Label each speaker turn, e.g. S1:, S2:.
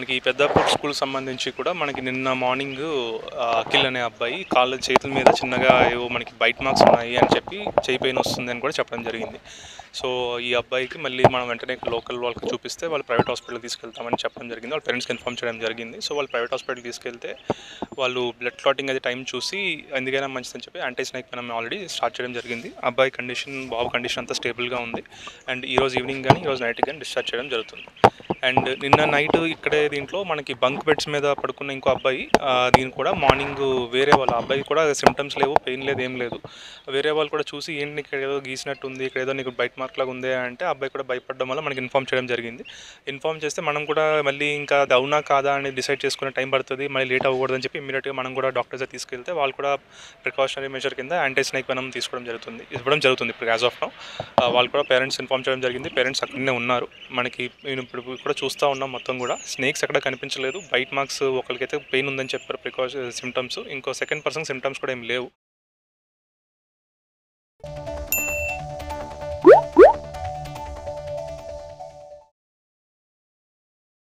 S1: మనకి ఈ పెద్దాపూర్ స్కూల్ సంబంధించి కూడా మనకి నిన్న మార్నింగ్ అఖిల్ అనే అబ్బాయి కాళ్ళ చేతుల మీద చిన్నగా ఏవో మనకి బైట్ మార్క్స్ ఉన్నాయి అని చెప్పి చేయి పెయిన్ వస్తుంది అని కూడా చెప్పడం జరిగింది. సో ఈ అబ్బాయికి మళ్ళీ మనం వెంటనే లోకల్ వాళ్ళకి చూపిస్తే వాళ్ళు ప్రైవేట్ హాస్పిటల్కి తీసుకెళ్తామని చెప్పడం జరిగింది. వాళ్ళ పేరెంట్స్కి ఇన్ఫార్మ్ చేయడం జరిగింది. సో వాళ్ళు ప్రైవేట్ హాస్పిటల్కి తీసుకెళ్తే వాళ్ళు బ్లడ్ క్లాటింగ్ అది టైం చూసి ఎందుకైనా మంచిదని చెప్పి యాంటీ స్నేక్ మనం ఆల్రెడీ స్టార్ట్ చేయడం జరిగింది. అబ్బాయి కండిషన్, బాబు కండిషన్ అంతా స్టేబుల్గా ఉంది. అండ్ ఈరోజు ఈవినింగ్ కానీ ఈరోజు నైట్ కానీ డిశ్చార్జ్ చేయడం జరుగుతుంది. అండ్ నిన్న నైట్ ఇక్కడే దీంట్లో మనకి బంక్ బెడ్స్ మీద పడుకున్న ఇంకో అబ్బాయి, దీని కూడా మార్నింగ్ వేరే వాళ్ళ అబ్బాయి కూడా సిమ్టమ్స్ లేవు, పెయిన్ లేదు, ఏం లేదు. వేరే వాళ్ళు కూడా చూసి ఏంటి ఇక్కడ ఏదో గీసినట్టు ఉంది, ఇక్కడ ఏదో నీకు బైట్ మార్క్ లాగా ఉంది అంటే అబ్బాయి కూడా భయపడడం వల్ల మనకి ఇన్ఫార్మ్ చేయడం జరిగింది. ఇన్ఫార్మ్ చేస్తే మనం కూడా మళ్ళీ ఇంకా అది అవునా కాదా అని డిసైడ్ చేసుకునే టైం పడుతుంది, మళ్ళీ లేట్ అవ్వకూడదని చెప్పి ఇమీడియట్గా మనం కూడా డాక్టర్స్ తీసుకెళ్తే వాళ్ళు కూడా ప్రికాషనరీ మెజర్ కింద యాంటీ స్నేక్ వెనం ఇవ్వడం జరుగుతుంది ఇప్పుడు యాజ్ ఆఫ్ నౌ. వాళ్ళు కూడా పేరెంట్స్ ఇన్ఫార్మ్ చేయడం జరిగింది. పేరెంట్స్ అక్కడనే ఉన్నారు. మనకి నేను ఇప్పుడు కూడా చూస్తూ ఉన్నాం. మొత్తం కూడా స్నేక్స్ ఎక్కడ కనిపించలేదు. బైట్ మార్క్స్ ఒకరికైతే పెయిన్ ఉందని చెప్పారు, సిమ్టమ్స్. ఇంకో సెకండ్ పర్సన్ సిమ్టమ్స్ కూడా ఏం లేవు.